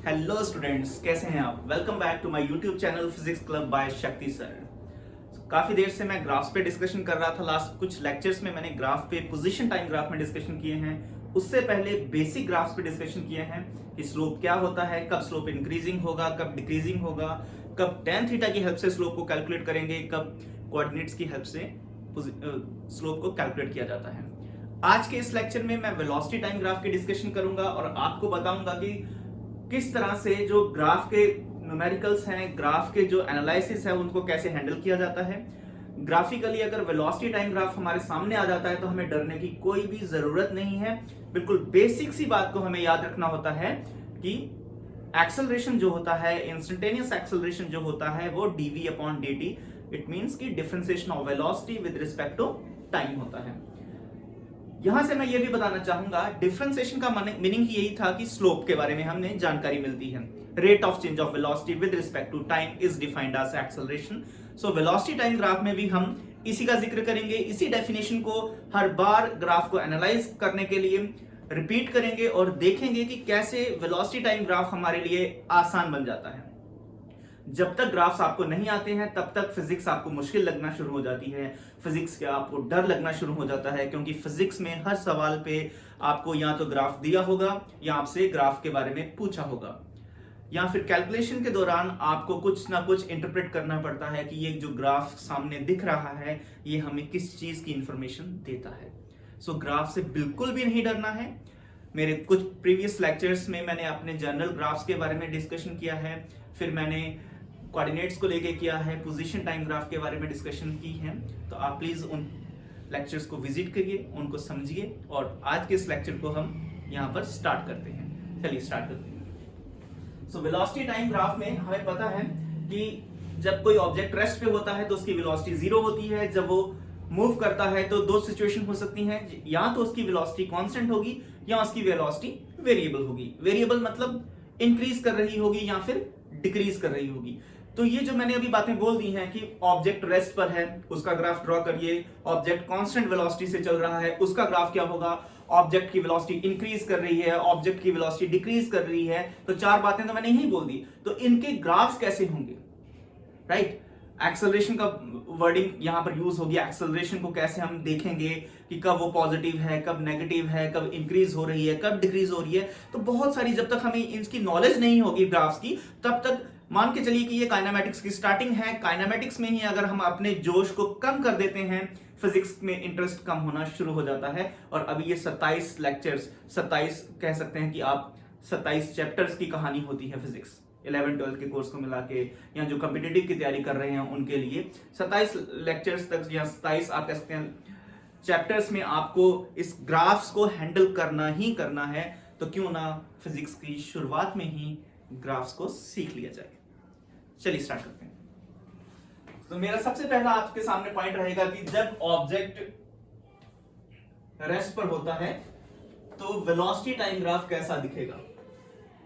Hello students, कैसे हैं आप। Welcome back to my YouTube channel Physics Club by Shakti sir. काफी देर से मैं ग्राफ्स पे डिस्कशन कर रहा था। लास्ट कुछ लेक्चर्स में मैंने ग्राफ पे पोजीशन टाइम ग्राफ में डिस्कशन किए हैं। उससे पहले बेसिक ग्राफ्स पे डिस्कशन किए हैं कि स्लोप क्या होता है, कब स्लोप इंक्रीजिंग होगा, कब डिक्रीजिंग होगा, कब tan थीटा की हेल्प से स्लोप को कैलकुलेट करेंगे, कब कोऑर्डिनेट्स की हेल्प से स्लोप को कैलकुलेट किया जाता है। आज के इस लेक्चर में मैं वेलोसिटी टाइम ग्राफ की डिस्कशन करूंगा और आपको बताऊंगा कि किस तरह से जो ग्राफ के न्यूमेरिकल्स हैं, ग्राफ के जो एनालिसिस है, उनको कैसे हैंडल किया जाता है। ग्राफिकली अगर वेलोसिटी टाइम ग्राफ हमारे सामने आ जाता है तो हमें डरने की कोई भी जरूरत नहीं है। बिल्कुल बेसिक सी बात को हमें याद रखना होता है कि एक्सेलरेशन जो होता है, इंस्टेंटेनियस एक्सेलरेशन जो होता है, वो dv upon dt, it means कि differentiation of velocity with respect to time होता है। यहां से मैं ये भी बताना चाहूंगा, डिफरेंशिएशन का मीनिंग ही यही था कि स्लोप के बारे में हमने जानकारी मिलती है। Rate of change of velocity with respect to time is defined as acceleration. So velocity time graph में भी हम इसी का जिक्र करेंगे। इसी डेफिनेशन को हर बार ग्राफ को एनालाइज करने के लिए रिपीट करेंगे और देखेंगे कि कैसे वेलोसिटी टाइम ग्राफ हमारे लिए आसान बन जाता है। जब तक ग्राफ्स आपको नहीं आते हैं तब तक फिजिक्स आपको मुश्किल लगना शुरू हो जाती है, फिजिक्स का आपको डर लगना शुरू हो जाता है, क्योंकि फिजिक्स में हर सवाल पे आपको या तो ग्राफ दिया होगा या आपसे ग्राफ के बारे में पूछा होगा, या फिर कैलकुलेशन के दौरान आपको कुछ ना कुछ इंटरप्रेट करना पड़ता है कि ये जो ग्राफ सामने दिख रहा है ये हमें किस चीज की इंफॉर्मेशन देता है। सो ग्राफ से बिल्कुल भी नहीं डरना है। मेरे कुछ प्रीवियस लेक्चर्स में मैंने अपने जनरल ग्राफ्स के बारे में डिस्कशन किया है, फिर मैंने कोऑर्डिनेट्स को लेके किया है, पोजीशन टाइम ग्राफ के बारे में डिस्कशन की है। तो आप प्लीज उन लेक्चर्स को विजिट करिए, उनको समझिए और आज के इस लेक्चर को हम यहाँ पर स्टार्ट करते हैं। चलिए स्टार्ट करते हैं। सो वेलोसिटी टाइम ग्राफ में हमें पता है कि जब कोई ऑब्जेक्ट रेस्ट पे होता है तो उसकी वेलोसिटी जीरो होती है। जब वो मूव करता है तो दो सिचुएशन हो सकती हैं, या तो उसकी वेलोसिटी कांस्टेंट होगी या उसकी वेलोसिटी वेरिएबल होगी। वेरिएबल मतलब इंक्रीज कर रही होगी या फिर डिक्रीज कर रही होगी। तो ये जो मैंने अभी बातें बोल दी हैं कि ऑब्जेक्ट रेस्ट पर है उसका ग्राफ ड्रॉ करिए, ऑब्जेक्ट कांस्टेंट वेलोसिटी से चल रहा है उसका ग्राफ क्या होगा, ऑब्जेक्ट की वेलोसिटी इंक्रीज कर रही है, ऑब्जेक्ट की वेलोसिटी डिक्रीज कर रही है। तो चार बातें तो मैंने यही बोल दी। तो इनके ग्राफ्स कैसे होंगे, राइट। एक्सेलरेशन का वर्डिंग यहां पर यूज होगी। एक्सेलरेशन को कैसे हम देखेंगे कि कब वो पॉजिटिव है, कब नेगेटिव है, कब इंक्रीज हो रही है, कब डिक्रीज हो रही है। तो बहुत सारी, जब तक हमें इसकी नॉलेज नहीं होगी ग्राफ्स की, तब तक मान के चलिए कि ये काइनेमेटिक्स की स्टार्टिंग है। काइनेमेटिक्स में ही अगर हम अपने जोश को कम कर देते हैं, फिजिक्स में इंटरेस्ट कम होना शुरू हो जाता है। और अभी ये 27 लेक्चर्स, 27 कह सकते हैं कि आप 27 चैप्टर्स की कहानी होती है फिजिक्स, 11-12 के कोर्स को मिला के, या जो कॉम्पिटिटिव की तैयारी कर रहे हैं उनके लिए 27 लेक्चर्स तक या 27 आप कह सकते हैं चैप्टर्स में आपको इस ग्राफ्स को हैंडल करना ही करना है। तो क्यों ना फिजिक्स की शुरुआत में ही ग्राफ्स को सीख लिया जाए। चलिए स्टार्ट करते हैं। तो मेरा सबसे पहला आपके सामने पॉइंट रहेगा कि जब ऑब्जेक्ट रेस्ट पर होता है तो वेलोसिटी टाइम ग्राफ कैसा दिखेगा।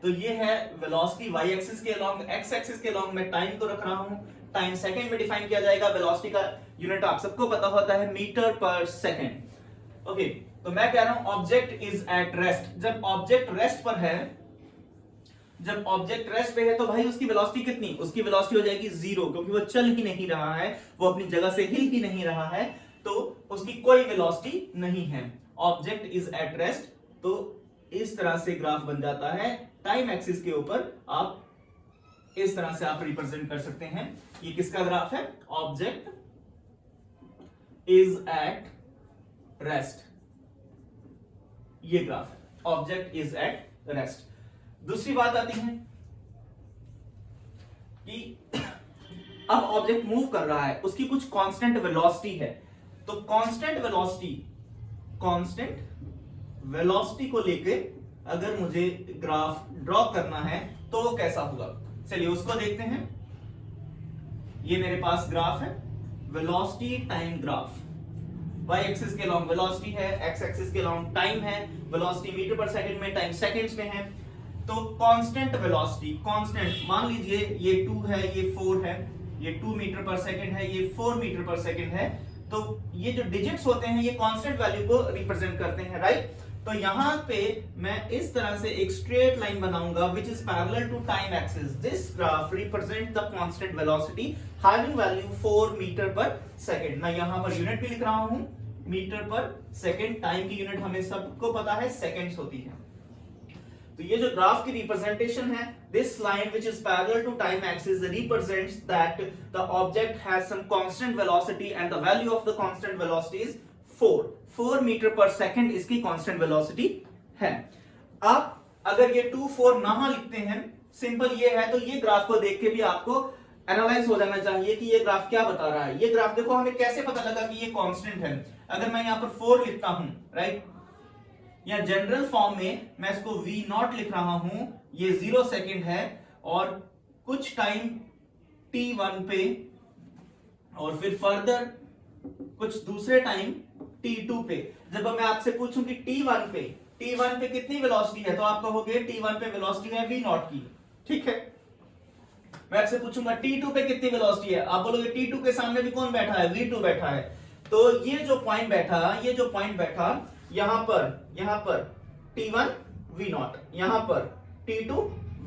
तो ये है वेलोसिटी वाई एक्सिस के अलोंग, एक्स एक्सिस के अलोंग मैं टाइम को रख रहा हूं। टाइम सेकंड में डिफाइन किया जाएगा। वेलोसिटी का यूनिट आप सबको पता होता है मीटर पर सेकंड। ओके, तो मैं कह रहा हूं ऑब्जेक्ट इज एट रेस्ट। जब ऑब्जेक्ट रेस्ट पर है, जब ऑब्जेक्ट रेस्ट पे है तो भाई उसकी वेलोसिटी कितनी, उसकी वेलोसिटी हो जाएगी जीरो, क्योंकि वो चल ही नहीं रहा है, वो अपनी जगह से हिल ही नहीं रहा है, तो उसकी कोई वेलोसिटी नहीं है। ऑब्जेक्ट इज एट रेस्ट, तो इस तरह से ग्राफ बन जाता है। टाइम एक्सिस के ऊपर आप इस तरह से आप रिप्रेजेंट कर सकते हैं। ये किसका ग्राफ है, ऑब्जेक्ट इज एट रेस्ट, ये ग्राफ है, ऑब्जेक्ट इज एट रेस्ट। दूसरी बात आती है कि अब ऑब्जेक्ट मूव कर रहा है, उसकी कुछ कांस्टेंट वेलोसिटी है। तो कांस्टेंट वेलोसिटी को लेके अगर मुझे ग्राफ ड्रॉ करना है तो वो कैसा होगा, चलिए उसको देखते हैं। ये मेरे पास ग्राफ है, velocity time graph. Y axis के लॉन्ग वेलोसिटी है, एक्स एक्सिस के लॉन्ग टाइम है, वेलोसिटी मीटर पर सेकंड में, टाइम सेकंड्स में है। तो कांस्टेंट वेलोसिटी, कांस्टेंट मान लीजिए ये 2 है, ये 4 है, ये 2 मीटर पर सेकंड है, ये 4 मीटर पर सेकंड है। तो ये जो डिजिट्स होते हैं ये कांस्टेंट वैल्यू को रिप्रेजेंट करते हैं, राइट। तो यहां पे मैं इस तरह से एक स्ट्रेट लाइन बनाऊंगा which is parallel to time axis. This graph represent the constant velocity having value 4 metre पर सेकंड। मैं यहां पर यूनिट भी लिख रहा हूं, मीटर पर सेकंड। टाइम की यूनिट हमें सबको पता है सेकंड्स होती है। तो ये जो ग्राफ की रिप्रेजेंटेशन है, this line which is parallel to time axis represents that the object has some constant velocity and the value of the constant velocity is 4 metre पर सेकंड इसकी कांस्टेंट वेलोसिटी है। आप अगर ये 2-4 ना लिखते हैं, सिंपल ये है, तो ये ग्राफ को देख के भी आपको एनालाइज हो जाना चाहिए कि ये ग्राफ क्या बता रहा है। ये ग्राफ देखो, हमें कैसे पता लगा कि ये कांस्टेंट है। अगर मैं यहां पर 4 लिखता हूं, राइट, या जनरल फॉर्म में मैं इसको v0 लिख रहा हूं, ये 0 सेकंड है, और कुछ टाइम t1 पे, और फिर फर्दर कुछ दूसरे टाइम t2 पे। जब मैं आपसे पूछूं कि t1 पे कितनी वेलोसिटी है, तो आप कहोगे t1 पे वेलोसिटी है v0 की, ठीक है। मैं आपसे पूछूंगा t2 पे कितनी वेलोसिटी है, आप बोलोगे t2 के सामने भी कौन बैठा है, v2 बैठा है। तो ये जो पॉइंट बैठा यहां पर t1 v0, यहां पर t2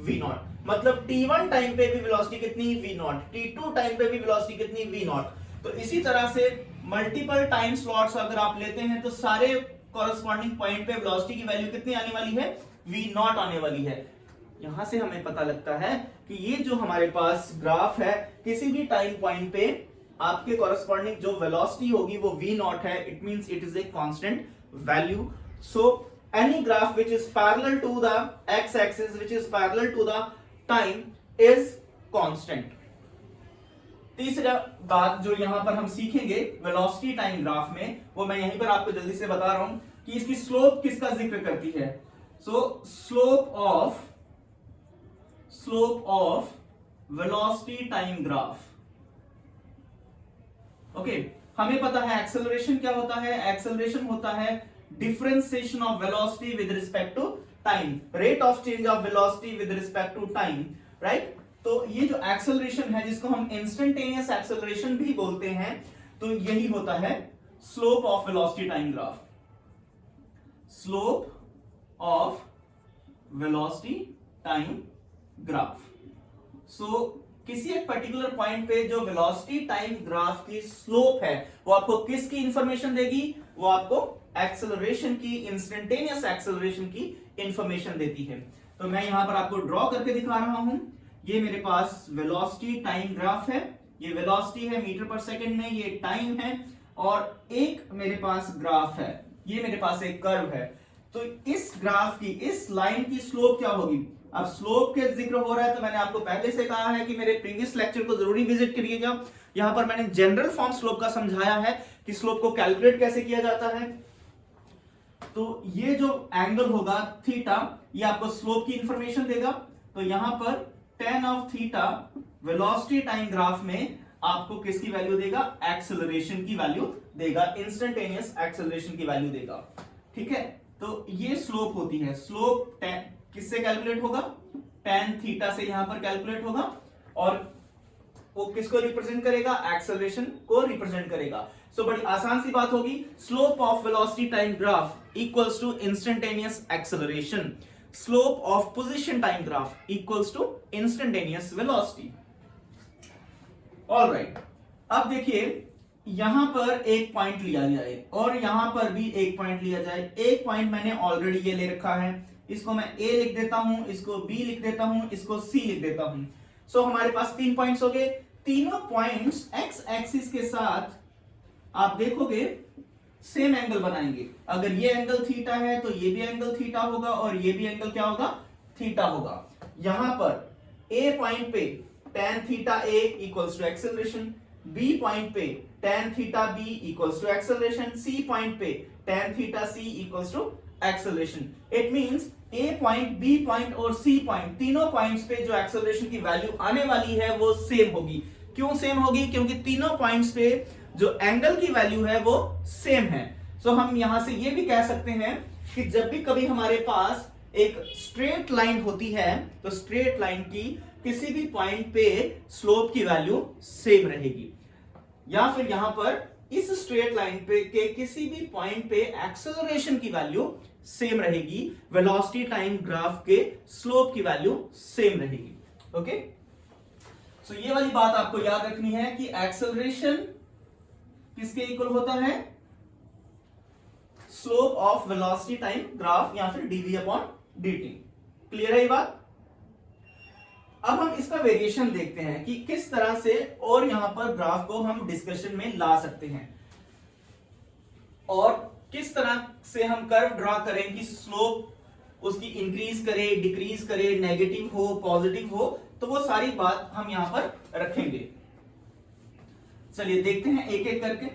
v0, मतलब t1 टाइम पे भी वेलोसिटी कितनी, v0, t2 टाइम पे भी वेलोसिटी कितनी, v0। तो इसी तरह से मल्टीपल टाइम स्लॉट्स अगर आप लेते हैं तो सारे कॉरेस्पॉन्डिंग पॉइंट पे वेलोसिटी की वैल्यू कितनी आने वाली है, v0 आने वाली है। यहां से हमें पता लगता है कि ये जो हमारे पास ग्राफ है, किसी भी टाइम पॉइंट पे आपके कॉरेस्पॉन्डिंग जो वेलोसिटी होगी वो v0 है। It means it is a constant value. So any graph which is parallel to the x axis, which is parallel to the time, is constant. तीसरा बात जो यहां पर हम सीखेंगे वेलोसिटी टाइम ग्राफ में, वो मैं यहीं पर आपको जल्दी से बता रहा हूं कि इसकी स्लोप किसका जिक्र करती है। सो slope of velocity time graph. Okay, हमें पता है एक्सेलरेशन क्या होता है, एक्सेलरेशन होता है differentiation of velocity with respect to time, rate of change of velocity with respect to time, right. तो ये जो एक्सेलरेशन है, जिसको हम इंस्टेंटेनियस एक्सेलरेशन भी बोलते हैं, तो यही होता है slope of velocity time graph. Slope of velocity time graph. So किसी एक पर्टिकुलर पॉइंट पे जो वेलोसिटी टाइम ग्राफ की स्लोप है, वो आपको किसकी इंफॉर्मेशन देगी, वो आपको एक्सेलरेशन की, इंस्टेंटेनियस एक्सेलरेशन की इंफॉर्मेशन देती है। तो मैं यहां पर आपको ड्रॉ करके दिखा रहा हूं। ये मेरे पास वेलोसिटी टाइम ग्राफ है, ये वेलोसिटी है मीटर पर सेकंड में, ये टाइम है, और एक मेरे पास ग्राफ है, ये मेरे पास एक कर्व है। तो इस ग्राफ की, इस लाइन की स्लोप क्या होगी। अब स्लोप के जिक्र हो रहा है, तो मैंने आपको पहले से कहा है कि मेरे प्रीवियस लेक्चर को जरूरी विजिट करिएगा। यहां पर मैंने जनरल फॉर्म स्लोप का समझाया है कि स्लोप को कैलकुलेट कैसे किया जाता है। तो ये जो एंगल होगा थीटा, ये आपको स्लोप की इंफॉर्मेशन देगा। तो यहां पर tan of theta velocity time graph में आपको किसकी वैल्यू देगा, एक्सेलरेशन की वैल्यू देगा, इंस्टेंटेनियस एक्सेलरेशन की वैल्यू देगा, ठीक है। तो ये स्लोप होती है। स्लोप किससे कैलकुलेट होगा, tan थीटा से यहां पर कैलकुलेट होगा, और वो किसको रिप्रेजेंट करेगा, एक्सेलरेशन को रिप्रेजेंट करेगा। सो बड़ी आसान सी बात होगी, slope of velocity time graph equals to instantaneous acceleration, slope of position time graph equals to instantaneous velocity. Alright, अब देखिए यहां पर एक पॉइंट लिया जाए और यहां पर भी एक पॉइंट लिया जाए। एक पॉइंट मैंने ऑलरेडी ये ले रखा है, इसको मैं A लिख देता हूं, इसको B लिख देता हूं, इसको C लिख देता हूं। सो हमारे पास 3 पॉइंट्स हो गए। तीनों पॉइंट्स x एक्सिस के साथ आप देखोगे सेम एंगल बनाएंगे। अगर ये एंगल थीटा है तो ये भी एंगल थीटा होगा, और ये भी एंगल क्या होगा, थीटा होगा। यहां पर A पॉइंट पे tan theta A equals to acceleration, B point पे tan theta B equals to acceleration, C point पे tan theta C equals to acceleration. It means A point, B point और C point, तीनों points पे जो acceleration की value आने वाली है वो सेम होगी। क्यों सेम होगी, क्योंकि तीनों पॉइंट्स पे जो एंगल की वैल्यू है वो सेम है। सो हम यहां से ये भी कह सकते हैं कि जब भी कभी हमारे पास एक स्ट्रेट लाइन होती है, तो स्ट्रेट लाइन की किसी भी पॉइंट पे स्लोप की वैल्यू सेम रहेगी, या फिर यहां पर इस स्ट्रेट लाइन पे के किसी भी पॉइंट पे एक्सेलरेशन की वैल्यू सेम रहेगी, वेलोसिटी टाइम ग्राफ के स्लोप की वैल्यू सेम रहेगी। ओके, सो ये वाली बात आपको याद रखनी है कि एक्सेलरेशन किसके इक्वल होता है, slope of velocity time graph या फिर dv अपॉन dt। क्लियर है ये बात? अब हम इसका वेरिएशन देखते हैं कि किस तरह से और यहां पर ग्राफ को हम डिस्कशन में ला सकते हैं और किस तरह से हम कर्व ड्रॉ करें कि स्लोप उसकी इंक्रीज करे, डिक्रीज करे, नेगेटिव हो, पॉजिटिव हो, तो वो सारी बात हम यहां पर रखेंगे। चलिए देखते हैं एक एक करके।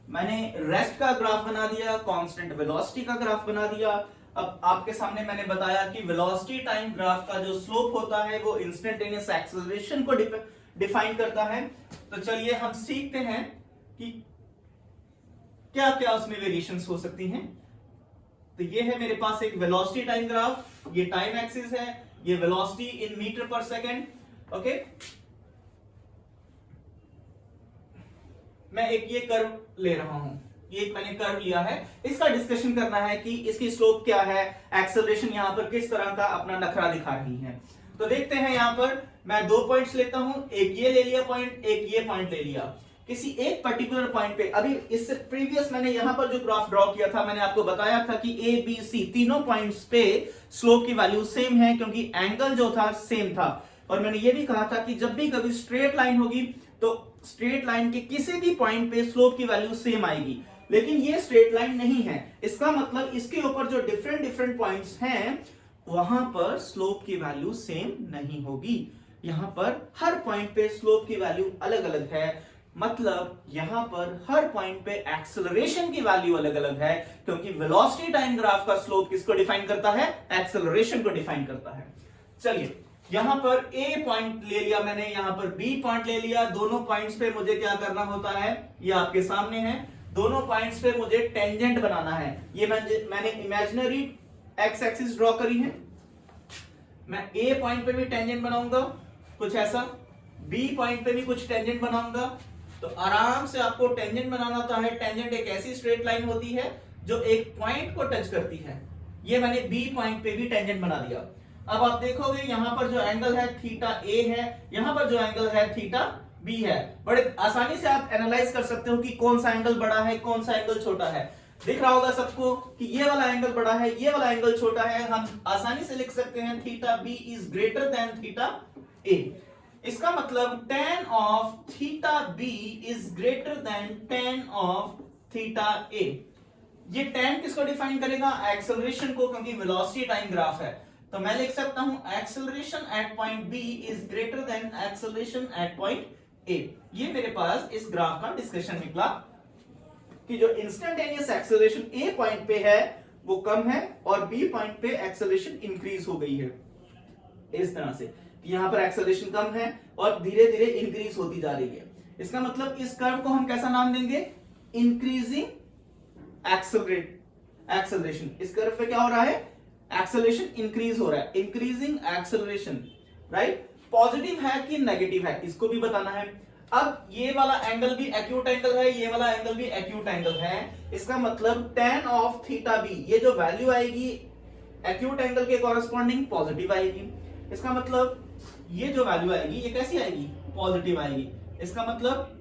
मैंने रेस्ट का ग्राफ बना दिया, कांस्टेंट वेलोसिटी का ग्राफ बना दिया। अब आपके सामने मैंने बताया कि वेलोसिटी टाइम ग्राफ का जो स्लोप होता है वो इंस्टेंटेनियस एक्सेलरेशन को डिफाइन करता है। तो चलिए हम सीखते हैं कि क्या क्या उसमें वेरिएशंस हो सकती हैं। तो ये है मेरे पास एक वेलोसिटी टाइम ग्राफ, ये टाइम एक्सिस है, ये वेलोसिटी इन मीटर पर सेकेंड। ओके, मैं एक ये कर्व ले रहा हूं, ये एक मैंने कर्व लिया है, इसका डिस्कशन करना है कि इसकी स्लोप क्या है, एक्सेलरेशन यहां पर किस तरह का अपना नखरा दिखा रही है। तो देखते हैं, यहां पर मैं 2 पॉइंट्स लेता हूं, एक ये ले लिया पॉइंट, एक ये पॉइंट ले लिया। किसी एक पर्टिकुलर पॉइंट पे, अभी इससे प्रीवियस मैंने यहां पर जो ग्राफ ड्रॉ किया था, मैंने आपको बताया था कि ए बी सी तीनों पॉइंट्स पे स्लोप की वैल्यू सेम है क्योंकि एंगल जो था सेम था। और मैंने ये भी कहा था कि जब भी कभी स्ट्रेट लाइन होगी तो स्ट्रेट लाइन के किसी भी पॉइंट पे स्लोप की वैल्यू सेम आएगी, लेकिन ये स्ट्रेट लाइन नहीं है। इसका मतलब इसके ऊपर जो डिफरेंट डिफरेंट पॉइंट्स हैं वहां पर स्लोप की वैल्यू सेम नहीं होगी। यहां पर हर पॉइंट पे स्लोप की वैल्यू अलग अलग है, मतलब यहां पर हर पॉइंट पे एक्सेलरेशन की वैल्यू अलग अलग है, क्योंकि वेलोसिटी टाइम ग्राफ का स्लोप किसको डिफाइन करता है, एक्सेलरेशन को डिफाइन करता है। चलिए यहां पर A पॉइंट ले लिया मैंने, यहां पर B पॉइंट ले लिया। दोनों पॉइंट्स पे मुझे क्या करना होता है, ये आपके सामने है। दोनों पॉइंट्स पे मुझे टेंजेंट बनाना है। ये मैंने इमेजिनरी एक्स एक्सिस ड्रॉ करी है। मैं A पॉइंट पे भी टेंजेंट बनाऊंगा कुछ ऐसा, B पॉइंट पे भी कुछ टेंजेंट बनाऊंगा। तो आराम से आपको टेंजेंट बनाना होता है। टेंजेंट एक ऐसी स्ट्रेट लाइन होती है जो एक पॉइंट को टच करती है। ये मैंने B पॉइंट पे भी टेंजेंट बना दिया। अब आप देखोगे यहां पर जो एंगल है थीटा A है, यहां पर जो एंगल है थीटा B है। बड़े आसानी से आप एनालाइज कर सकते हो कि कौन सा एंगल बड़ा है, कौन सा एंगल छोटा है। दिख रहा होगा सबको कि ये वाला एंगल बड़ा है, ये वाला एंगल छोटा है। हम आसानी से लिख सकते हैं theta B is greater than theta A। इसका मतलब tan of theta B is greater than tan of theta A। ये tan किसको डिफाइन करेगा, एक्सेलरेशन को, क्योंकि वेलोसिटी टाइम ग्राफ है। तो मैं लिख सकता हूं acceleration at point B is greater then acceleration at point A। ये मेरे पास इस ग्राफ का डिस्कशन निकला कि जो इंस्टेंटेनियस एक्सेलरेशन A पॉइंट पे है वो कम है और B पॉइंट पे एक्सेलरेशन इंक्रीज हो गई है। इस तरह से यहां पर एक्सेलरेशन कम है और धीरे धीरे इंक्रीज होती जा रही है। इसका मतलब इस कर्व को हम कैसा नाम देंगे, इंक्रीजिंग एक्सेलरेशन। इस कर्व पे क्या हो रहा है, एक्सेलरेशन इंक्रीज हो रहा है, इंक्रीजिंग एक्सेलरेशन, राइट। पॉजिटिव है कि नेगेटिव है इसको भी बताना है। अब ये वाला एंगल भी एक्यूट एंगल है, ये वाला एंगल भी एक्यूट एंगल है। इसका मतलब tan ऑफ थीटा B, ये जो वैल्यू आएगी एक्यूट एंगल के कॉरेस्पॉन्डिंग पॉजिटिव आएगी। इसका मतलब ये जो वैल्यू आएगी ये कैसी आएगी, पॉजिटिव आएगी। इसका मतलब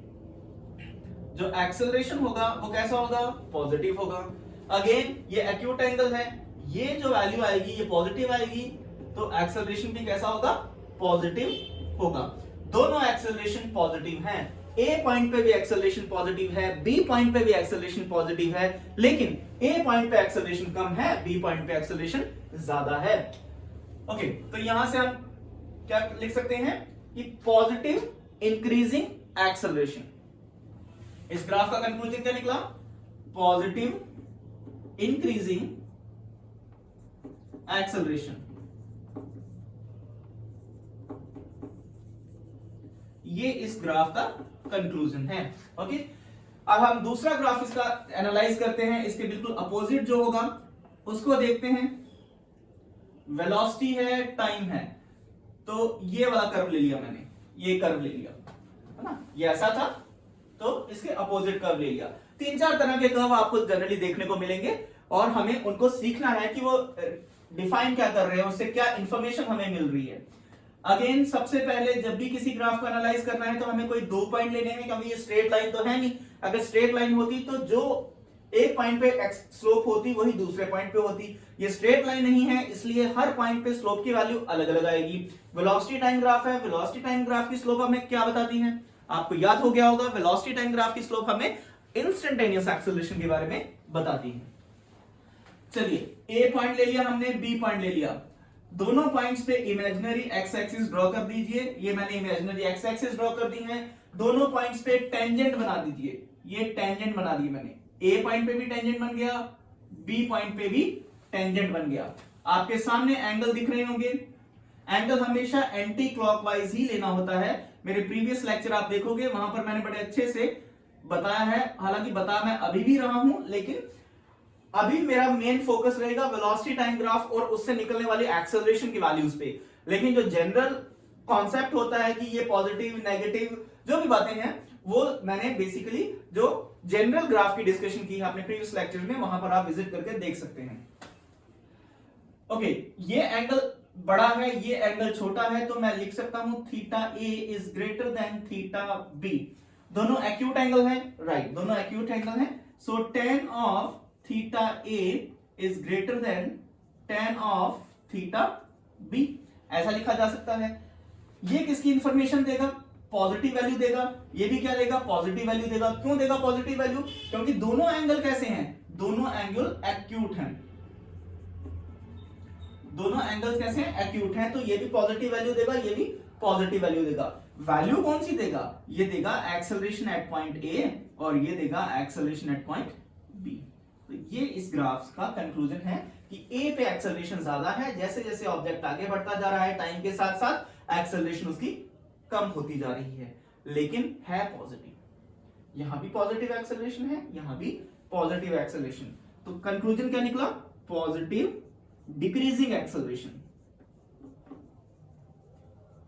जो एक्सेलरेशन होगा वो कैसा होगा, पॉजिटिव होगा। अगेन ये एक्यूट एंगल है, ये जो वैल्यू आएगी ये पॉजिटिव आएगी, तो एक्सेलरेशन भी कैसा होगा, पॉजिटिव होगा। दोनों एक्सेलरेशन पॉजिटिव हैं। A पॉइंट पे भी एक्सेलरेशन पॉजिटिव है, B पॉइंट पे भी एक्सेलरेशन पॉजिटिव है, लेकिन A पॉइंट पे एक्सेलरेशन कम है, B पॉइंट पे एक्सेलरेशन ज्यादा है। ओके, तो यहां से हम क्या लिख सकते हैं कि पॉजिटिव इंक्रीजिंग एक्सेलरेशन। इस ग्राफ का कंक्लूजन क्या निकला, पॉजिटिव इंक्रीजिंग एक्सेलरेशन। ये इस ग्राफ का कंक्लूजन है। ओके, अब हम दूसरा ग्राफ इसका एनालाइज करते हैं। इसके बिल्कुल अपोजिट जो होगा उसको देखते हैं। वेलोसिटी है, टाइम है, तो ये वाला कर्व ले लिया मैंने, ये कर्व ले लिया है ना, ये ऐसा था तो इसके अपोजिट कर्व ले लिया। तीन चार तरह के कर्व आपको जनरली देखने को मिलेंगे और हमें उनको सीखना है कि वो डिफाइन क्या कर रहे हैं, उससे क्या इंफॉर्मेशन हमें मिल रही है। अगेन सबसे पहले जब भी किसी ग्राफ को एनालाइज करना है तो हमें कोई दो पॉइंट लेने हैं, क्योंकि ये स्ट्रेट लाइन तो है नहीं। अगर स्ट्रेट लाइन होती तो जो एक पॉइंट पे स्लोप होती वही दूसरे पॉइंट पे होती। ये स्ट्रेट लाइन नहीं है, इसलिए हर पॉइंट पे स्लोप की वैल्यू अलग अलग आएगी। वेलोसिटी टाइम ग्राफ है, वेलोसिटी टाइम ग्राफ की स्लोप हमें क्या बताती है, आपको याद हो गया होगा। वेलोसिटी टाइम ग्राफ की स्लोप हमें इंस्टेंटेनियस एक्सेलरेशन के बारे में बताती है। चलिए, ए पॉइंट ले लिया हमने, बी पॉइंट ले लिया, दोनों पॉइंट्स पे इमेजिनरी एक्स एक्सिस ड्रॉ कर दीजिए। ये मैंने इमेजिनरी एक्स एक्सिस ड्रॉ कर दी है। दोनों पॉइंट्स पे टेंजेंट बना दीजिए, ये टेंजेंट बना दी मैंने। ए पॉइंट पे भी टेंजेंट बन गया, बी पॉइंट पे भी टेंजेंट बन गया। आपके सामने एंगल दिख रहे होंगे। एंगल हमेशा एंटी क्लॉकवाइज ही लेना होता है। मेरे प्रीवियस लेक्चर आप देखोगे, वहां पर मैंने बड़े अच्छे से बताया है। हालांकि बता मैं अभी भी रहा हूं, लेकिन अभी मेरा मेन फोकस रहेगा वेलोसिटी टाइम ग्राफ और उससे निकलने वाली एक्सेलरेशन की वैल्यूज पे। लेकिन जो जनरल कॉन्सेप्ट होता है कि ये पॉजिटिव नेगेटिव जो भी बातें हैं, वो मैंने बेसिकली जो जनरल ग्राफ की डिस्कशन की है अपने प्रीवियस लेक्चर में, वहां पर आप विजिट करके देख सकते हैं। ओके, ये एंगल बड़ा है, ये एंगल छोटा है, तो मैं लिख सकता हूं theta A is greater than theta B. दोनों एक्यूट एंगल है, राइट, दोनों एक्यूट एंगल है। So tan of theta A is greater than tan of theta B, ऐसा लिखा जा सकता है। ये किसकी इंफॉर्मेशन देगा, पॉजिटिव वैल्यू देगा। ये भी क्या देगा, पॉजिटिव वैल्यू देगा। क्यों देगा पॉजिटिव वैल्यू, क्योंकि दोनों एंगल कैसे हैं, दोनों एंगल एक्यूट हैं। दोनों एंगल्स कैसे हैं, एक्यूट हैं, तो ये भी पॉजिटिव वैल्यू देगा, ये भी पॉजिटिव वैल्यू देगा। वैल्यू कौन सी देगा, ये देगा एक्सेलरेशन एट पॉइंट ए और ये देगा एक्सेलरेशन एट पॉइंट बी। तो ये इस ग्राफ का कंक्लूजन है कि ए पे एक्सेलरेशन ज्यादा है। जैसे जैसे ऑब्जेक्ट आगे बढ़ता जा रहा है, टाइम के साथ साथ एक्सेलरेशन उसकी कम होती जा रही है, लेकिन है पॉजिटिव। यहां भी पॉजिटिव एक्सेलरेशन है, यहां भी पॉजिटिव एक्सेलरेशन। तो कंक्लूजन क्या निकला, positive decreasing acceleration,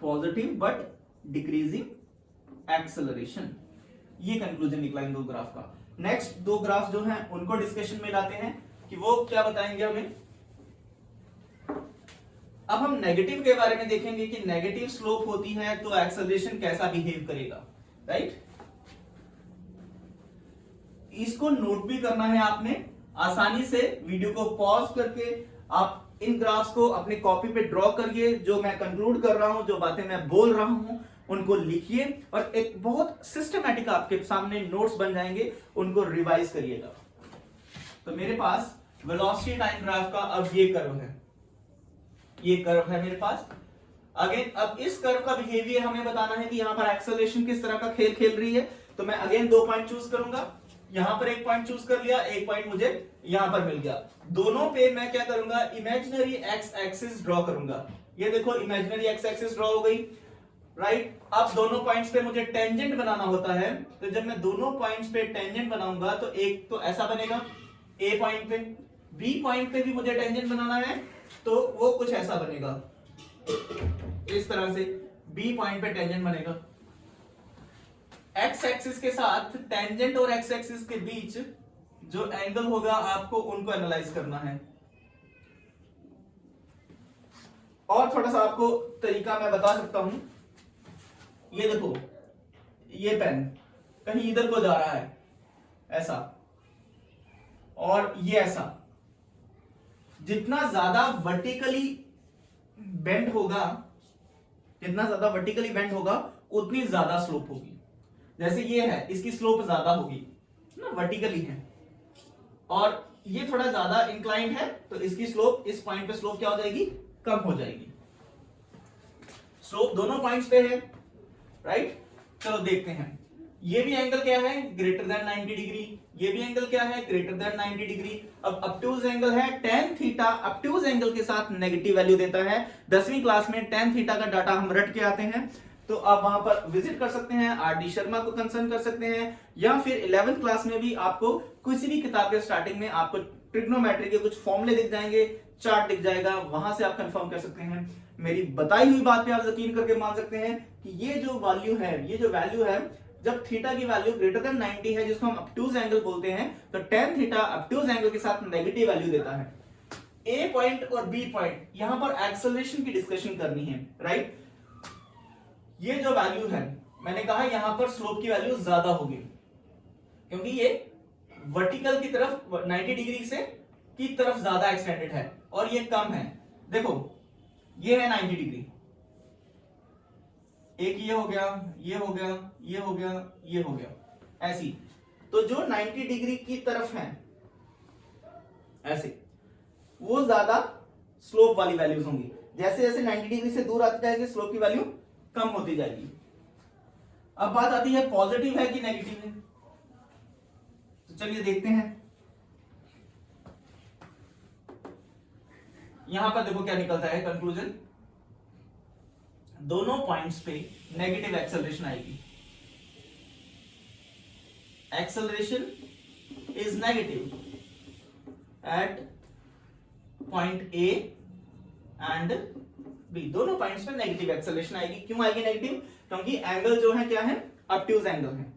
positive but decreasing acceleration. ये कंक्लूजन निकला इन दो ग्राफ का। नेक्स्ट दो ग्राफ जो हैं उनको डिस्कशन में लाते हैं कि वो क्या बताएंगे हमें। अब हम नेगेटिव के बारे में देखेंगे कि नेगेटिव स्लोप होती है तो एक्सेलरेशन कैसा बिहेव करेगा, राइट। इसको नोट भी करना है आपने, आसानी से वीडियो को पॉज करके आप इन ग्राफ्स को अपने कॉपी पे ड्रॉ करिए। जो मैं कंक्लूड कर रहा हूं, जो बातें मैं बोल रहा हूं, उनको लिखिए और एक बहुत सिस्टमैटिक आपके सामने नोट्स बन जाएंगे, उनको रिवाइज करिएगा। तो मेरे पास वेलोसिटी टाइम ग्राफ का अब ये कर्व है, ये कर्व है मेरे पास। अगेन अब इस कर्व का बिहेवियर हमें बताना है कि यहां पर एक्सेलरेशन किस तरह का खेल खेल रही है। तो मैं अगेन दो पॉइंट चूज करूंगा, यहां पर एक पॉइंट चूज कर लिया, एक पॉइंट मुझे यहां पर मिल गया। दोनों पे मैं क्या करूंगा, इमेजिनरी एक्स एक्सिस ड्रॉ करूंगा। ये देखो इमेजिनरी एक्स एक्सिस ड्रॉ हो गई, राइट। अब दोनों पॉइंट्स पे मुझे टेंजेंट बनाना होता है, तो जब मैं दोनों पॉइंट्स पे टेंजेंट बनाऊंगा तो एक तो ऐसा बनेगा ए पॉइंट पे, बी पॉइंट पे भी मुझे टेंजेंट बनाना है तो वो कुछ ऐसा बनेगा, इस तरह से बी पॉइंट पे टेंजेंट बनेगा। एक्स एक्सिस के साथ टेंजेंट और एक्स एक्सिस के बीच जो एंगल होगा आपको उनको एनालाइज करना है। और थोड़ा सा आपको तरीका मैं बता सकता हूं, ये देखो, ये पेन कहीं इधर को जा रहा है ऐसा, और ये ऐसा। जितना ज्यादा वर्टिकली बेंड होगा, जितना ज्यादा वर्टिकली बेंड होगा उतनी ज्यादा स्लोप होगी। जैसे ये है, इसकी स्लोप ज्यादा होगी ना, वर्टिकली है, और ये थोड़ा ज्यादा इंक्लाइंड है तो इसकी स्लोप, इस पॉइंट पे स्लोप क्या हो जाएगी, कम हो जाएगी। स्लोप दोनों पॉइंट्स पे है, राइट। चलो देखते हैं, ये भी एंगल क्या है, ग्रेटर देन 90 डिग्री, ये भी एंगल क्या है, ग्रेटर देन 90 डिग्री। अब ऑब्टयूज एंगल है tan थीटा, ऑब्टयूज एंगल के साथ नेगेटिव वैल्यू देता है। 10वीं क्लास में tan थीटा का डाटा हम रट के आते हैं, तो आप वहां पर विजिट कर सकते हैं, आर.डी. शर्मा को कंसर्न कर सकते हैं, या फिर 11th क्लास में भी आपको किसी भी किताब के स्टार्टिंग में आपको ट्रिग्नोमेट्री के कुछ फॉर्मूले दिख जाएंगे, चार्ट दिख जाएगा, वहां से आप कंफर्म कर सकते हैं। मेरी बताई हुई बात पे आप यकीन करके मान सकते हैं कि ये जो वैल्यू है, ये जो वैल्यू है, जब थीटा की वैल्यू ग्रेटर देन 90 है, जिसको हम ऑब्ट्यूज एंगल बोलते हैं, तो टेन थीटा ऑब्ट्यूज एंगल के साथ नेगेटिव वैल्यू देता है। ए पॉइंट और बी पॉइंट, यहां पर एक्सेलरेशन की डिस्कशन करनी है, राइट। ये जो वैल्यू है, मैंने कहा यहां पर स्लोप की वैल्यू ज्यादा होगी, क्योंकि ये वर्टिकल की तरफ 90 डिग्री से की तरफ ज्यादा एक्सटेंडेड है और ये कम है। देखो ये है 90 डिग्री, एक ये हो गया, ये हो गया, ये हो गया, ये हो गया, ऐसी। तो जो 90 डिग्री की तरफ है ऐसे, वो ज्यादा स्लोप वाली वैल्यूज होंगी। जैसे जैसे 90 डिग्री से दूर आती जाएगी, स्लोप की वैल्यू कम होती जाएगी। अब बात आती है पॉजिटिव है कि नेगेटिव है, तो चलिए देखते हैं। यहां पर देखो क्या निकलता है कंक्लूजन, दोनों पॉइंट्स पे नेगेटिव एक्सेलरेशन आएगी। Acceleration is negative at point A and B, दोनों पॉइंट्स पे नेगेटिव एक्सेलरेशन आएगी। क्यों आएगी नेगेटिव? क्योंकि एंगल जो है क्या है, ऑब्ट्यूज एंगल है।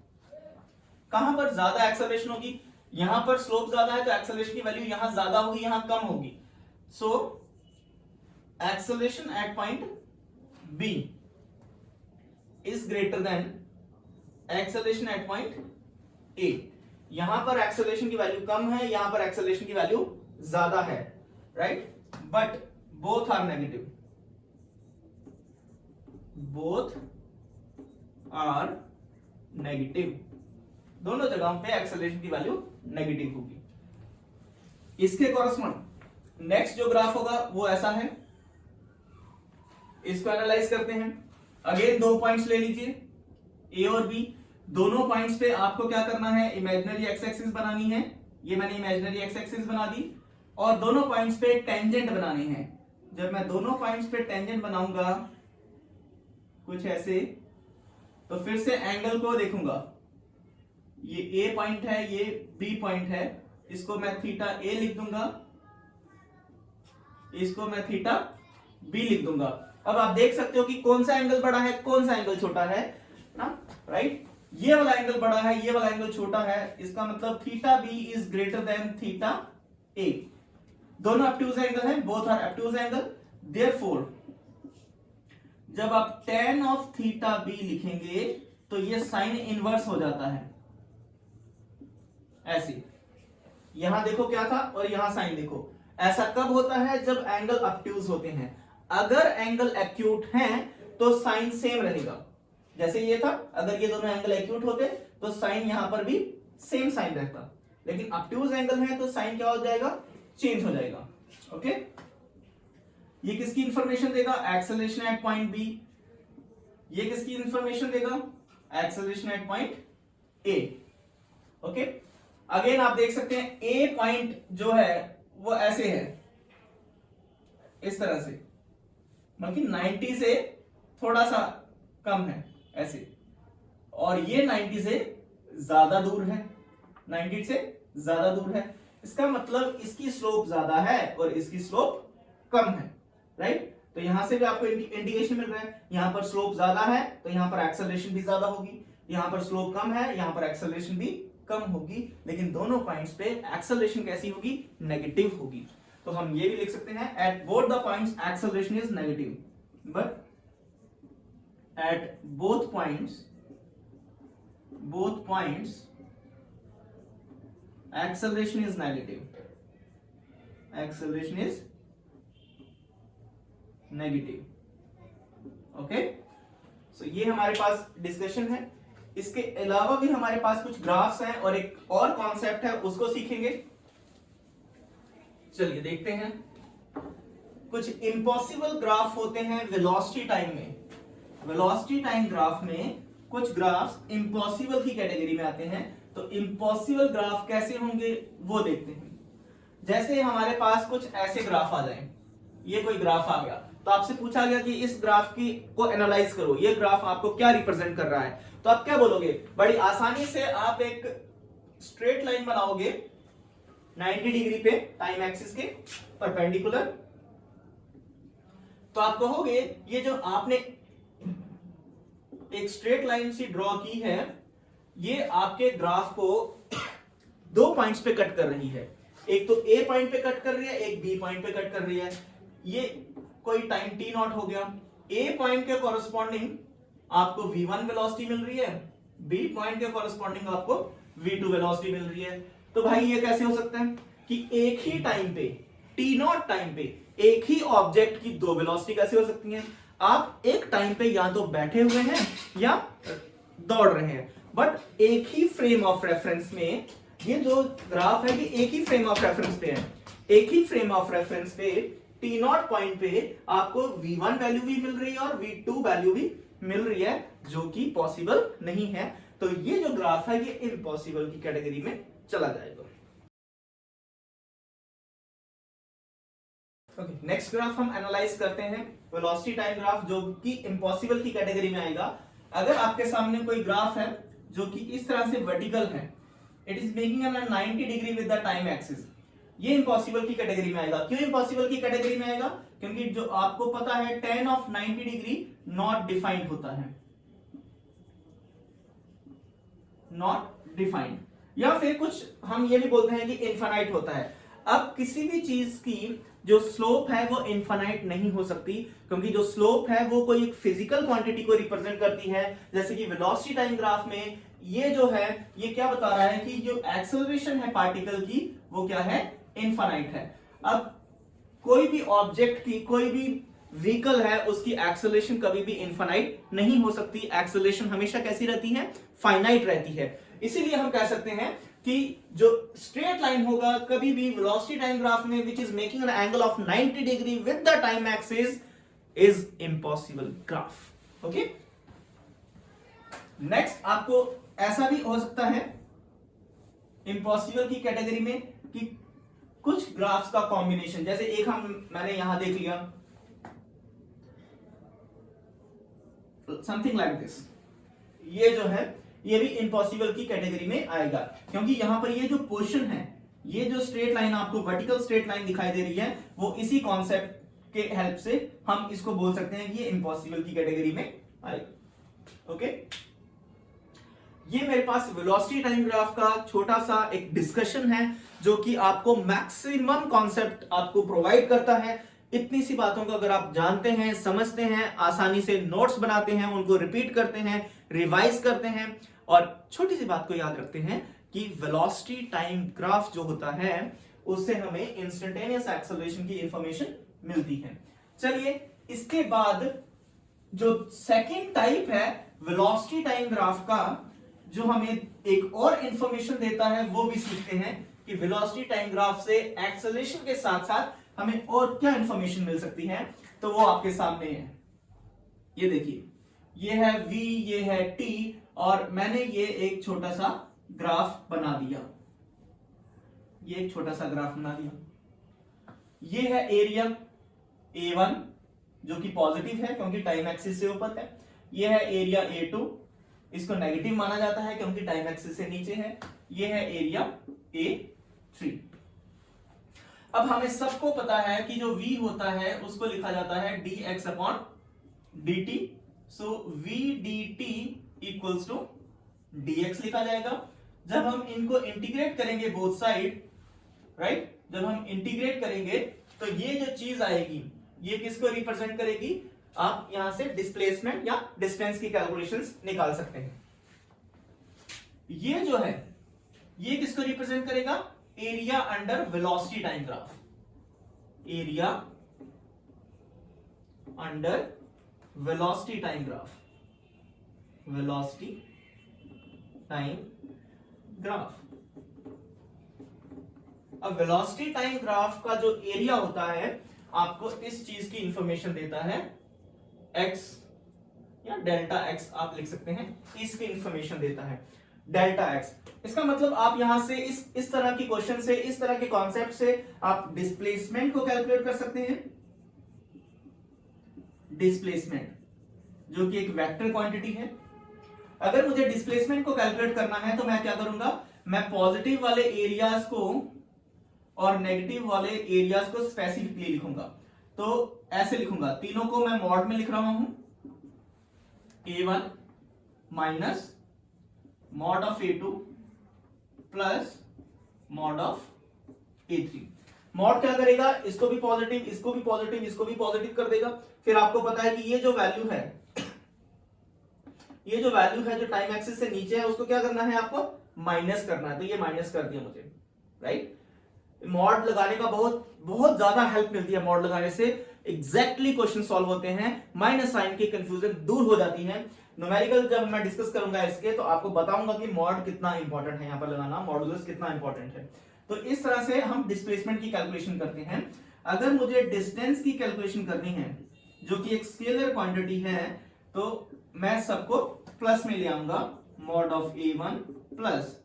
कहां पर ज्यादा एक्सेलरेशन होगी? यहां पर स्लोप ज्यादा है तो एक्सेलरेशन की वैल्यू यहां ज्यादा होगी, यहां कम होगी। So acceleration at point B is greater than acceleration at point A। यहां पर एक्सेलरेशन की वैल्यू कम है, यहां पर एक्सेलरेशन की वैल्यू ज्यादा है, right. But both are negative, both are negative, दोनों जगहों पे एक्सेलरेशन की वैल्यू नेगेटिव होगी। इसके कॉरस्पॉन्ड नेक्स्ट जो ग्राफ होगा वो ऐसा है, इसको एनालाइज करते हैं। अगेन दो पॉइंट्स ले लीजिए, ए और बी। दोनों पॉइंट्स पे आपको क्या करना है, इमेजिनरी एक्स एक्सिस बनानी है। ये मैंने इमेजिनरी एक्स एक्सिस बना दी, और दोनों पॉइंट्स पे टेंजेंट बनाने हैं। जब मैं दोनों पॉइंट्स पे टेंजेंट बनाऊंगा कुछ ऐसे, तो फिर से एंगल को देखूंगा। ये ए पॉइंट है, ये बी पॉइंट है, इसको मैं थीटा ए लिख दूंगा, इसको मैं थीटा बी लिख दूंगा। अब आप देख सकते हो कि कौन सा एंगल बड़ा है, कौन सा एंगल छोटा है ना, राइट। ये वाला एंगल बड़ा है, ये वाला एंगल छोटा है, इसका मतलब theta B is greater than theta A. दोनों ऑब्ट्यूज एंगल है, both are obtuse angle. Therefore जब आप tan ऑफ थीटा बी लिखेंगे तो ये साइन इनवर्स हो जाता है ऐसे। यहां देखो क्या था और यहां साइन देखो। ऐसा कब होता है? जब एंगल ऑब्ट्यूज होते हैं। अगर एंगल एक्यूट हैं तो साइन सेम रहेगा, जैसे ये था। अगर ये दोनों एंगल एक्यूट होते तो साइन यहां पर भी सेम साइन रहता, लेकिन ऑब्ट्यूज एंगल है तो साइन क्या हो जाएगा, चेंज हो जाएगा। ओके, ये किसकी इंफॉर्मेशन देगा? Acceleration at point B. ये किसकी इंफॉर्मेशन देगा? Acceleration at point A. Okay, again आप देख सकते हैं ए पॉइंट जो है वो ऐसे है, इस तरह से, मतलब 90 से थोड़ा सा कम है ऐसे, और ये 90 से ज्यादा दूर है, 90 से ज्यादा दूर है। इसका मतलब इसकी स्लोप ज्यादा है और इसकी स्लोप कम है, राइट। तो यहां से भी आपको इंडिकेशन मिल रहा है, यहां पर स्लोप ज्यादा है तो यहां पर एक्सेलरेशन भी ज्यादा होगी, यहां पर स्लोप कम है, यहां पर एक्सेलरेशन भी कम होगी। लेकिन दोनों पॉइंट्स पे एक्सेलरेशन कैसी होगी? नेगेटिव होगी। तो हम ये भी लिख सकते हैं, at both the points acceleration is negative, but at both points acceleration is negative, acceleration is negative। Okay, so ये हमारे पास डिस्कशन है। इसके अलावा भी हमारे पास कुछ ग्राफ्स हैं और एक और कॉन्सेप्ट है, उसको सीखेंगे। चलिए देखते हैं। कुछ इम्पॉसिबल ग्राफ होते हैं वेलोसिटी टाइम में। वेलोसिटी टाइम ग्राफ में कुछ ग्राफ्स इम्पॉसिबल की कैटेगरी में आते हैं। तो इम्पॉसिबल ग्राफ कैसे होंगे वो देखते हैं। जैसे हमारे पास कुछ ऐसे ग्राफ आ जाए, ये कोई ग्राफ आ गया, तो आपसे पूछा गया कि इस ग्राफ की को एनालाइज करो, ये ग्राफ आपको क्या रिप्रेजेंट कर रहा है। तो आप क्या बोलोगे? बड़ी आसानी से आप एक स्ट्रेट लाइन बनाओगे 90 डिग्री पे टाइम एक्सिस के परपेंडिकुलर। तो आप कहोगे ये जो आपने एक स्ट्रेट लाइन सी ड्रॉ की है, ये आपके ग्राफ को दो पॉइंट्स पे कट कर रही है, एक तो ए पॉइंट पे कट कर रही है, एक बी पॉइंट पे कट कर रही है। ये कोई टाइम टी नॉट हो गया, ए पॉइंट के कॉरेस्पॉन्डिंग आपको v1 वेलोसिटी मिल रही है, बी पॉइंट के कॉरेस्पॉन्डिंग आपको v2 वेलोसिटी मिल रही है। तो भाई ये कैसे हो सकता है कि एक ही टाइम पे, टी नॉट टाइम पे एक ही ऑब्जेक्ट की दो वेलोसिटी कैसे हो सकती हैं? आप एक टाइम पे या तो बैठे हुए हैं या दौड़ रहे हैं, बट एक ही फ्रेम ऑफ रेफरेंस में ये जो ग्राफ है कि एक ही फ्रेम ऑफ रेफरेंस पे है, एक ही फ्रेम ऑफ रेफरेंस पे टी नॉट पॉइंट पे आपको v1 वैल्यू भी मिल रही है और v2 वैल्यू भी मिल रही है, जो कि पॉसिबल नहीं है। तो ये जो ग्राफ है ये इम्पॉसिबल की कैटेगरी में चला जाएगा। ओके, नेक्स्ट ग्राफ हम एनालाइज करते हैं, वेलोसिटी टाइम ग्राफ, जो कि इम्पॉसिबल की कैटेगरी में आएगा। अगर आपके सामने कोई ग्राफ है जो कि इस तरह से वर्टिकल है, it is making an 90 degree with the time axis, ये इम्पॉसिबल की कैटेगरी में आएगा। क्यों इम्पॉसिबल की कैटेगरी में आएगा? क्योंकि जो आपको पता है tan of 90 degree not defined होता है, नॉट डिफाइंड, या फिर कुछ हम ये भी बोलते हैं कि इनफाइनाइट होता है। अब किसी भी चीज की जो स्लोप है वो इनफाइनाइट नहीं हो सकती, क्योंकि जो स्लोप है वो कोई एक फिजिकल क्वांटिटी को रिप्रेजेंट करती है। जैसे कि वेलोसिटी टाइम ग्राफ में ये जो है ये क्या बता रहा है कि जो एक्सेलरेशन है पार्टिकल की वो क्या है? इनफाइनाइट है। अब कोई भी ऑब्जेक्ट की, कोई भी व्हीकल है, उसकी एक्सेलरेशन कभी भी इनफाइनाइट नहीं हो सकती। एक्सेलरेशन हमेशा कैसी रहती है? फाइनाइट रहती है। इसीलिए हम कह सकते हैं कि जो स्ट्रेट लाइन होगा कभी भी वेलोसिटी टाइम ग्राफ में which is making an angle of 90 degree with the time axis is impossible graph. Okay, next आपको ऐसा भी हो सकता है इम्पॉसिबल की कैटेगरी में कि कुछ ग्राफ्स का कॉम्बिनेशन, जैसे एक मैंने यहां देख लिया समथिंग लाइक दिस, ये जो है ये भी इम्पॉसिबल की कैटेगरी में आएगा, क्योंकि यहां पर ये जो पोर्शन है, ये जो स्ट्रेट लाइन आपको वर्टिकल स्ट्रेट लाइन दिखाई दे रही है, वो इसी कॉन्सेप्ट के हेल्प से हम इसको बोल सकते हैं कि ये इम्पॉसिबल की कैटेगरी में आएगा। ओके, ये मेरे पास वेलोसिटी टाइम ग्राफ का छोटा सा एक डिस्कशन है, जो कि आपको मैक्सिमम कॉन्सेप्ट आपको प्रोवाइड करता है। इतनी सी बातों को अगर आप जानते हैं, समझते हैं, आसानी से नोट्स बनाते हैं, उनको रिपीट करते हैं, रिवाइज करते हैं, और छोटी सी बात को याद रखते हैं कि वेलोसिटी टाइम ग्राफ जो होता है उससे हमें इंस्टेंटेनियस एक्सेलरेशन की इंफॉर्मेशन मिलती है। चलिए, इसके बाद जो सेकंड टाइप है वेलोसिटी टाइम ग्राफ का, जो हमें एक और इंफॉर्मेशन देता है, वो भी सीखते हैं कि वेलोसिटी टाइम ग्राफ से एक्सेलरेशन के साथ साथ हमें और क्या इंफॉर्मेशन मिल सकती है। तो वो आपके सामने है, ये देखिए, ये है v, ये है t, और मैंने ये एक छोटा सा ग्राफ बना दिया, ये एक छोटा सा ग्राफ बना दिया। ये है एरिया A1 जो कि पॉजिटिव है क्योंकि टाइम एक्सिस से ऊपर है। ये है एरिया A2, इसको नेगेटिव माना जाता है क्योंकि टाइम एक्सिस से नीचे है। ये है एरिया A3। अब हमें सबको पता है कि जो v होता है उसको लिखा जाता है dx upon dt, so v dt equals to dx लिखा जाएगा। जब हम इनको इंटीग्रेट करेंगे बोथ साइड, राइट, जब हम इंटीग्रेट करेंगे तो ये जो चीज आएगी ये किसको रिप्रेजेंट करेगी? आप यहां से डिस्प्लेसमेंट या डिस्टेंस की कैलकुलेशंस निकाल सकते हैं। ये जो है ये किसको रिप्रेजेंट करेगा? Area under velocity time graph, area under velocity time graph, velocity time graph. अब वेलोसिटी टाइम ग्राफ का जो एरिया होता है आपको इस चीज की इंफॉर्मेशन देता है, x या डेल्टा x आप लिख सकते हैं, इसकी इंफॉर्मेशन देता है डेल्टा x। इसका मतलब आप यहां से इस तरह की क्वेश्चन से, इस तरह के कॉन्सेप्ट से आप डिस्प्लेसमेंट को कैलकुलेट कर सकते हैं। डिस्प्लेसमेंट जो कि एक वेक्टर क्वांटिटी है। अगर मुझे डिस्प्लेसमेंट को कैलकुलेट करना है तो मैं क्या करूंगा? मैं पॉजिटिव वाले एरियाज को और नेगेटिव वाले एरियाज को स्पेसिफिकली लिखूंगा। तो ऐसे लिखूंगा, तीनों को मैं मॉड में लिख रहा हूं, A1 minus mod of A2 plus mod of A3। Mod क्या करेगा, इसको भी पॉजिटिव, इसको भी पॉजिटिव, इसको भी पॉजिटिव कर देगा। फिर आपको पता है कि ये जो वैल्यू है, जो टाइम एक्सिस से नीचे है, उसको क्या करना है, आपको माइनस करना है। तो ये माइनस कर दिया मुझे, राइट। मॉड लगाने का बहुत ज्यादा हेल्प मिलती है। मॉड लगाने से एग्जैक्टली क्वेश्चन सॉल्व होते हैं, माइनस साइन की कंफ्यूजन दूर हो जाती है। न्यूमेरिकल जब मैं डिस्कस करूंगा इसके, तो आपको बताऊंगा कि मॉड कितना इंपॉर्टेंट है, यहां पर लगाना मॉडुलस कितना इंपॉर्टेंट है। तो इस तरह से हम डिस्प्लेसमेंट की कैलकुलेशन करते हैं। अगर मुझे डिस्टेंस की कैलकुलेशन करनी है, जो कि एक स्केलर क्वांटिटी है, तो मैं सबको प्लस में ले आऊंगा, mod of A1 plus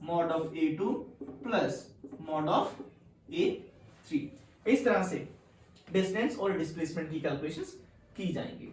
mod of A2 plus mod of A3। इस तरह से डिस्टेंस और डिस्प्लेसमेंट की कैलकुलेशंस की जाएंगी।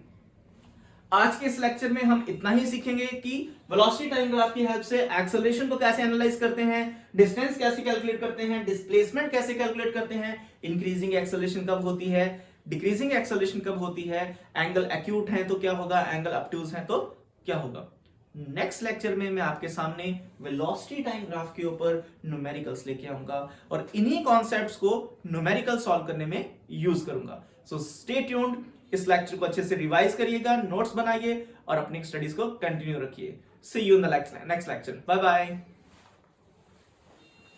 आज के इस लेक्चर में हम इतना ही सीखेंगे कि वेलोसिटी टाइम ग्राफ की हेल्प से एक्सेलरेशन को कैसे एनालाइज करते हैं, डिस्टेंस कैसे कैलकुलेट करते हैं, डिस्प्लेसमेंट कैसे कैलकुलेट करते हैं, इंक्रीजिंग एक्सेलरेशन कब होती है, डिक्रीजिंग एक्सेलरेशन कब होती है, एंगल एक्यूट है तो क्या होगा, एंगल ऑब्टूज है तो क्या होगा। नेक्स्ट लेक्चर में मैं आपके सामने वेलोसिटी टाइम ग्राफ के ऊपर न्यूमेरिकल्स लेके आऊंगा और इन्हीं कॉन्सेप्ट्स को न्यूमेरिकल सॉल्व करने में यूज करूंगा। सो स्टे ट्यून्ड, इस लेक्चर को अच्छे से रिवाइज करिएगा, नोट्स बनाइए और अपनी स्टडीज को कंटिन्यू रखिए। See you in the next lecture. Bye bye.